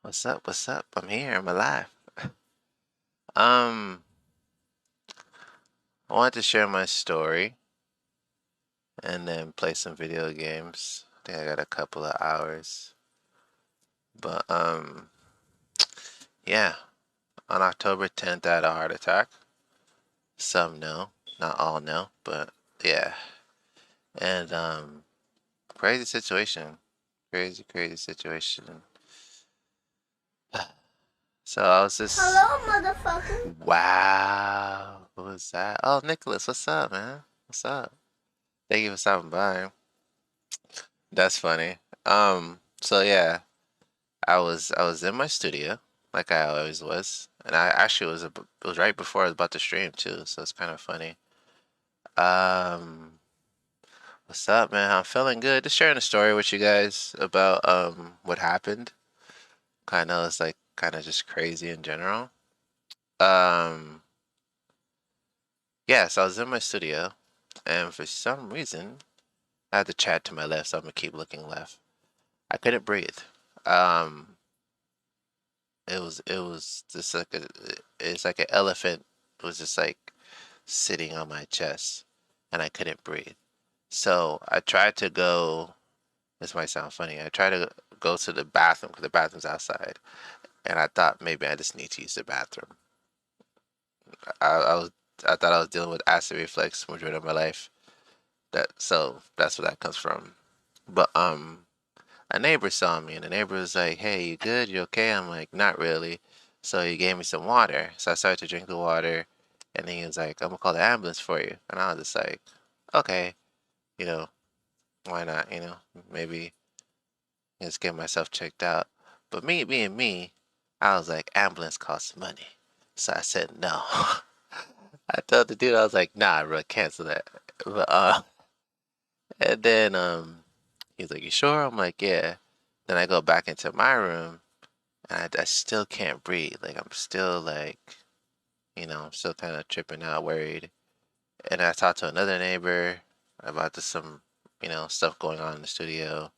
What's up? What's up? I'm here. I'm alive. Um, I wanted to share my story and then play some video games. I think I got a couple of hours. But yeah, on October 10th, I had a heart attack. Some know, not all know, but yeah. And crazy situation. Crazy situation. So I was just Hello, motherfucker. wow. What was that? Oh, Nicholas, what's up, man? What's up? Thank you for stopping by. That's funny. So yeah, I was in my studio like I always was, and I actually it was right before I was about to stream too, so it's kind of funny. Um, what's up, man? I'm feeling good. Just sharing a story with you guys about what happened. Kind of it's like kind of just crazy in general. Um, yeah, so I was in my studio, and for some reason I had the chat to my left, so I'm gonna keep looking left. I couldn't breathe. Um, it was just like it's like an elephant was just like sitting on my chest and I couldn't breathe. So I tried to go, this might sound funny. I tried to go to the bathroom because the bathroom's outside, and I thought maybe I just need to use the bathroom. I was I thought I was dealing with acid reflux majority of my life. That's where that comes from. But a neighbor saw me and the neighbor was like, "Hey, you good? You okay?" I'm like, "Not really." So he gave me some water. So I started to drink the water, and then he was like, "I'm gonna call the ambulance for you." And I was just like, "Okay, you know, why not? Maybe just get myself checked out." But me being me, I was like, "Ambulance costs money." So I said no. I told the dude, I was like, "Nah, bro, cancel that." But and then he's like, "You sure?" I'm like, "Yeah." Then I go back into my room and I still can't breathe. Like I'm still like, I'm still kind of tripping out, worried. And I talked to another neighbor about some, stuff going on in the studio.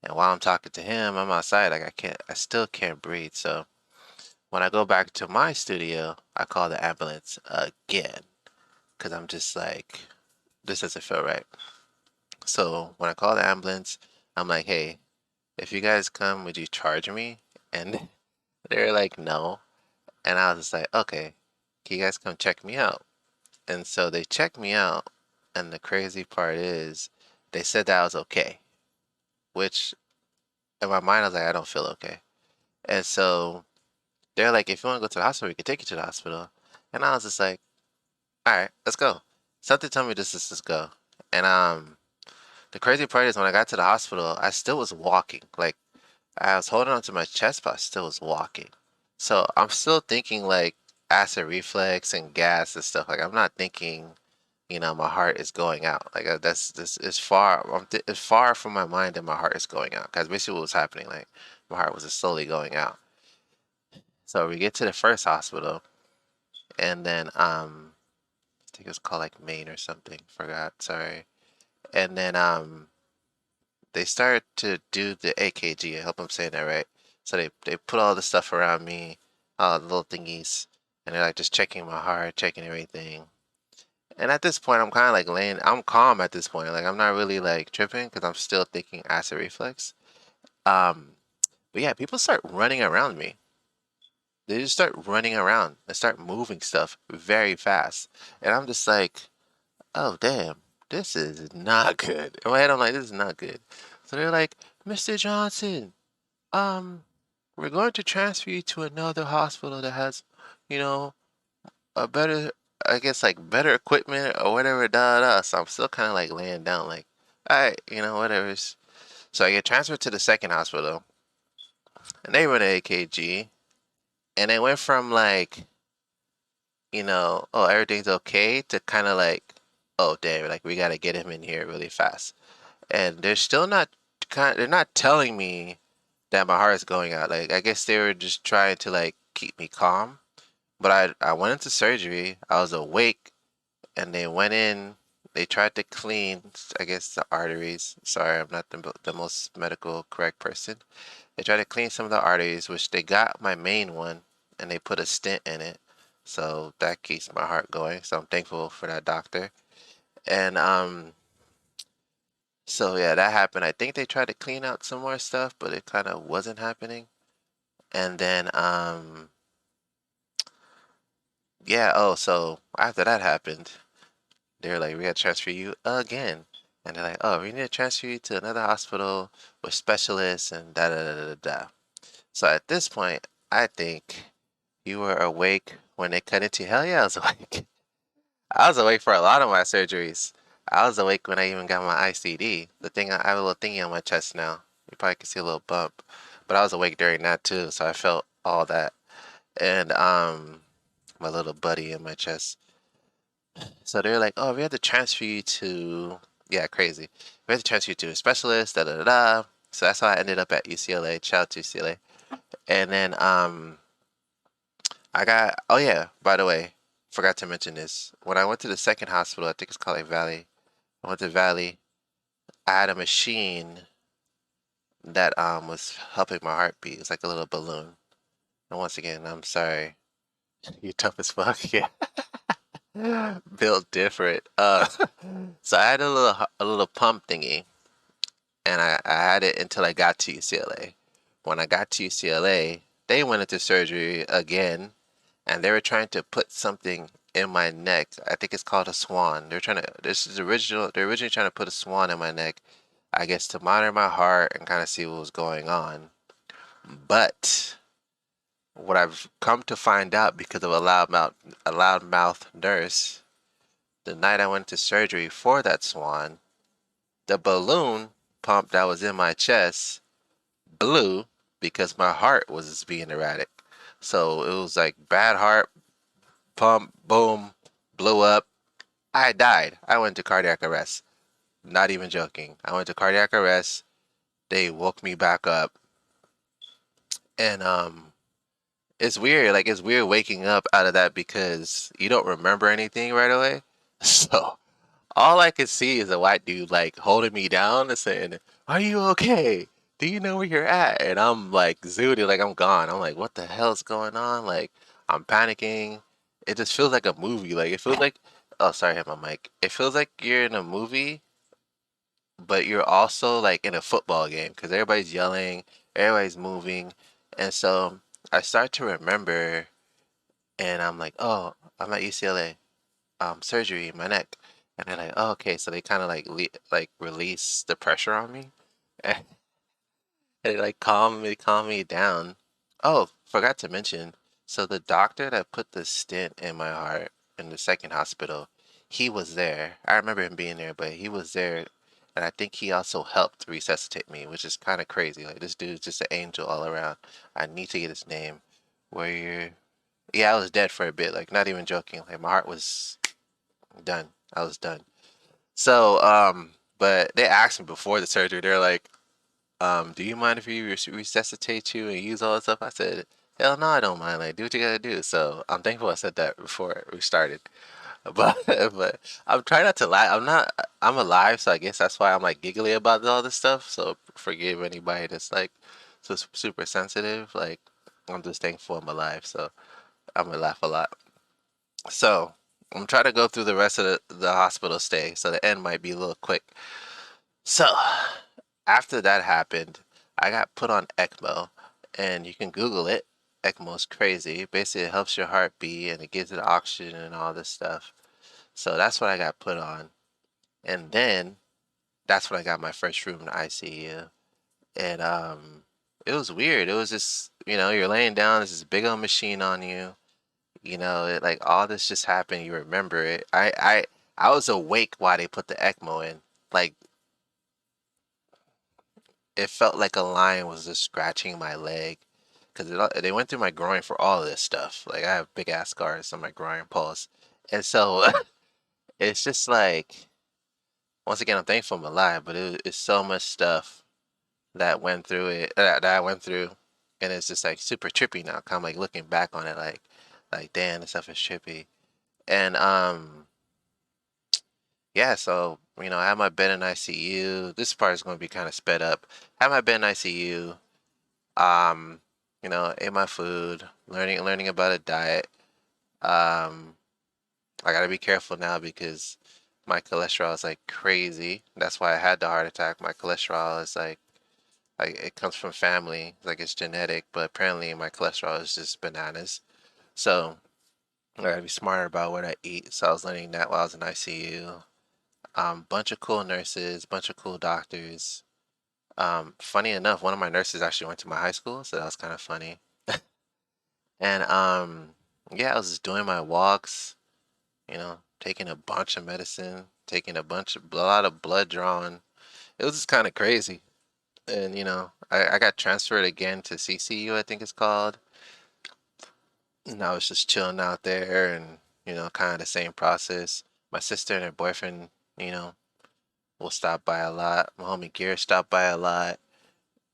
And while I'm talking to him, I'm outside. Like I still can't breathe. So when I go back to my studio, I call the ambulance again because I'm just like, this doesn't feel right. So when I call the ambulance, I'm like, hey, if you guys come, would you charge me? And they're like, no. And I was just like, okay, can you guys come check me out? And so they checked me out. And the crazy part is, they said that I was okay, which in my mind, I was like, I don't feel okay. And so they're like, if you want to go to the hospital, we can take you to the hospital. And I was just like, all right, let's go. Something told me just go. And the crazy part is when I got to the hospital, I still was walking. Like I was holding on to my chest, but I still was walking. So I'm still thinking like acid reflux and gas and stuff. Like I'm not thinking, my heart is going out. Like that's this is far. It's far from my mind that my heart is going out. Because basically what was happening, like my heart was just slowly going out. So we get to the first hospital, and then I think it was called like Maine or something. Forgot. Sorry. And then they started to do the AKG. I hope I'm saying that right. So they put all the stuff around me, all the little thingies, and they're like just checking my heart, checking everything. And at this point, I'm kind of like laying. I'm calm at this point. Like I'm not really like tripping because I'm still thinking acid reflux. Um, but yeah, people start running around me. They just start running around and start moving stuff very fast, and I'm just like, oh damn, this is not good. In my head, I'm like, this is not good. So they're like, Mr. Johnson, um, we're going to transfer you to another hospital that has, you know, a better, I guess like better equipment or whatever, da da. So I'm still kind of like laying down, like, all right, whatever. So I get transferred to the second hospital, and they run an AKG, and it went from like, oh everything's okay to kind of like, oh damn, like we gotta get him in here really fast. And they're still not they're not telling me that my heart is going out. Like I guess they were just trying to like keep me calm. But I went into surgery. I was awake, and they went in. They tried to clean, I guess, the arteries. Sorry, I'm not the most medical correct person. They tried to clean some of the arteries, which they got my main one, and they put a stent in it. So that keeps my heart going. So I'm thankful for that doctor. And so yeah, that happened. I think they tried to clean out some more stuff, but it kind of wasn't happening. And then yeah, oh, so after that happened, they were like, we got to transfer you again. And they're like, oh, we need to transfer you to another hospital with specialists and da da da da da. So at this point, I think you were awake when they cut into you. Hell yeah, I was awake. I was awake for a lot of my surgeries. I was awake when I even got my ICD. The thing, I have a little thingy on my chest now. You probably can see a little bump. But I was awake during that too, so I felt all that. And my little buddy in my chest. So they're like, oh, we have to transfer you to, yeah, crazy. We have to transfer you to a specialist, da da da da. So that's how I ended up at UCLA. Shout out to UCLA. And then I got, oh yeah, by the way, forgot to mention this. When I went to the second hospital, I think it's called like Valley. I went to Valley. I had a machine that was helping my heartbeat. It's like a little balloon. And once again, I'm sorry. You tough as fuck. Yeah. Built different. So I had a little pump thingy, and I had it until I got to UCLA. When I got to UCLA, they went into surgery again, and they were trying to put something in my neck. I think it's called a swan. They're trying to. This is original. They're originally trying to put a swan in my neck, I guess, to monitor my heart and kind of see what was going on. But what I've come to find out because of a loudmouth nurse, the night I went to surgery for that swan, the balloon pump that was in my chest blew because my heart was being erratic. So it was like bad heart, pump, boom, blew up. I died. I went to cardiac arrest. Not even joking. I went to cardiac arrest. They woke me back up. And it's weird. Like it's weird waking up out of that because you don't remember anything right away. So all I could see is a white dude like holding me down and saying, "Are you okay? Do you know where you're at?" And I'm like zooted, like I'm gone. I'm like, "What the hell's going on?" Like I'm panicking. It just feels like a movie. Like it feels like, oh, sorry, I hit my mic. It feels like you're in a movie, but you're also like in a football game because everybody's yelling, everybody's moving, and so I start to remember, and I'm like, "Oh, I'm at UCLA." Surgery in my neck. And they're like, oh, okay. So they kind of like like release the pressure on me, and they like calm me down. Oh, forgot to mention. So the doctor that put the stent in my heart in the second hospital, he was there. I remember him being there, but he was there, and I think he also helped resuscitate me, which is kind of crazy. Like this dude's just an angel all around. I need to get his name. Where you're, yeah, I was dead for a bit. Like not even joking. Like my heart was done. I was done. So, but they asked me before the surgery, they're like, do you mind if we resuscitate you and use all that stuff? I said, hell no, I don't mind. Like, do what you gotta do. So I'm thankful I said that before we started. But, but I'm trying not to lie. I'm alive, so I guess that's why I'm like giggly about all this stuff. So forgive anybody that's like so super sensitive. Like, I'm just thankful I'm alive. So I'm gonna laugh a lot. So I'm trying to go through the rest of the hospital stay, so the end might be a little quick. So after that happened, I got put on ECMO, and you can Google it. ECMO's crazy. Basically, it helps your heart beat and it gives it oxygen and all this stuff. So that's what I got put on, and then that's when I got my first room in the ICU, and it was weird. It was just you're laying down, there's this big old machine on you. Like all this just happened. You remember it. I was awake while they put the ECMO in. Like it felt like a lion was just scratching my leg because they went through my groin for all of this stuff. Like I have big ass scars on my groin pulse, and so it's just like once again I'm thankful I'm alive, but it's so much stuff that went through it that I went through, and it's just like super trippy now. Kind of like looking back on it, like damn, this stuff is trippy. And yeah, so I have my bed in ICU. This part is going to be kind of sped up. I have my bed in ICU. Um, ate my food, learning about a diet. Um, I gotta be careful now because my cholesterol is like crazy. That's why I had the heart attack. My cholesterol is like it comes from family, like it's genetic, but apparently my cholesterol is just bananas. So I gotta be smarter about what I eat. So I was learning that while I was in ICU. Bunch of cool nurses, bunch of cool doctors. Funny enough, one of my nurses actually went to my high school, so that was kind of funny. And yeah, I was just doing my walks, taking a bunch of medicine, taking a lot of blood drawn. It was just kind of crazy. And I got transferred again to CCU, I think it's called. And I was just chilling out there and, kind of the same process. My sister and her boyfriend, you know, will stop by a lot. My homie Gear stopped by a lot.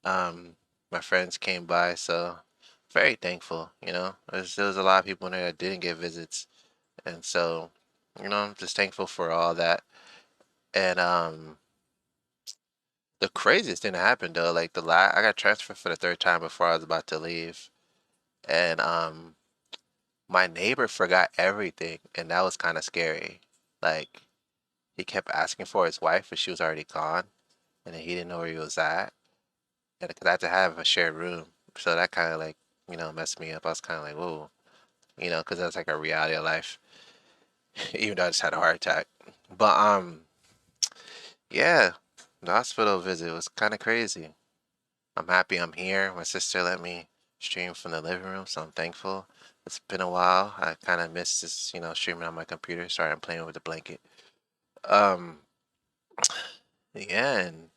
Um, my friends came by, so very thankful. There was a lot of people in there that didn't get visits. And so, I'm just thankful for all that. And the craziest thing that happened though, like I got transferred for the third time before I was about to leave. And my neighbor forgot everything, and that was kind of scary. Like he kept asking for his wife, but she was already gone, and then he didn't know where he was at. And because I had to have a shared room, so that kind of like messed me up. I was kind of like, whoa, because that's like a reality of life, even though I just had a heart attack. But yeah, the hospital visit was kind of crazy. I'm happy I'm here. My sister let me stream from the living room, so I'm thankful. It's been a while. I kind of missed this, streaming on my computer. Sorry, I'm playing with the blanket. Um, yeah, and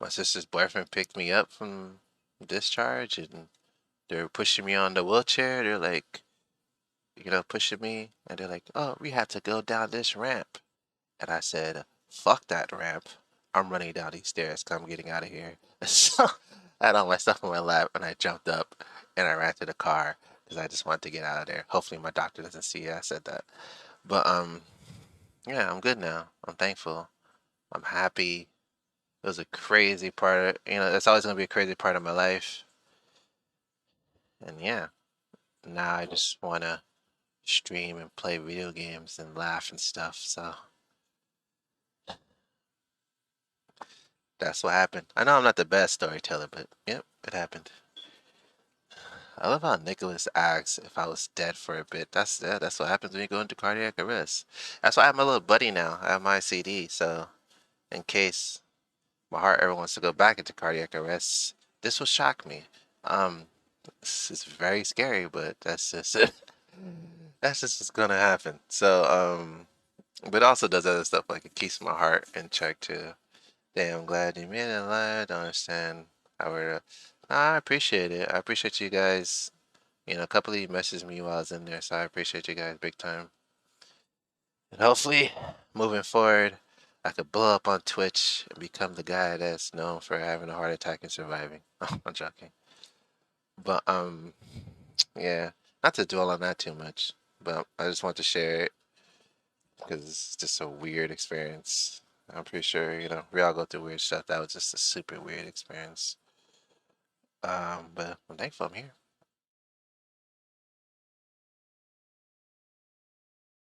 my sister's boyfriend picked me up from discharge, and they're pushing me on the wheelchair. They're like, pushing me, and they're like, "Oh, we have to go down this ramp." And I said, "Fuck that ramp. I'm running down these stairs 'cause I'm getting out of here." So I had all my stuff on my lap and I jumped up and I ran to the car because I just wanted to get out of there. Hopefully my doctor doesn't see I said that. But yeah, I'm good now. I'm thankful. I'm happy. It was a crazy part it's always gonna be a crazy part of my life. And yeah, now I just wanna stream and play video games and laugh and stuff. So that's what happened. I know I'm not the best storyteller, but yep, it happened. I love how Nicholas asks if I was dead for a bit. That's what happens when you go into cardiac arrest. That's why I have my little buddy now. I have my CD, so in case my heart ever wants to go back into cardiac arrest, this will shock me. Um, it's very scary, but that's just that's just what's gonna happen. So but it also does other stuff like it keeps my heart in check too. Damn, I'm glad you made it alive. I don't understand how we're. Nah, I appreciate it. I appreciate you guys. A couple of you messaged me while I was in there, so I appreciate you guys big time. And hopefully, moving forward, I could blow up on Twitch and become the guy that's known for having a heart attack and surviving. I'm joking. But yeah, not to dwell on that too much, but I just want to share it because it's just a weird experience. I'm pretty sure, we all go through weird stuff. That was just a super weird experience. But I'm thankful I'm here.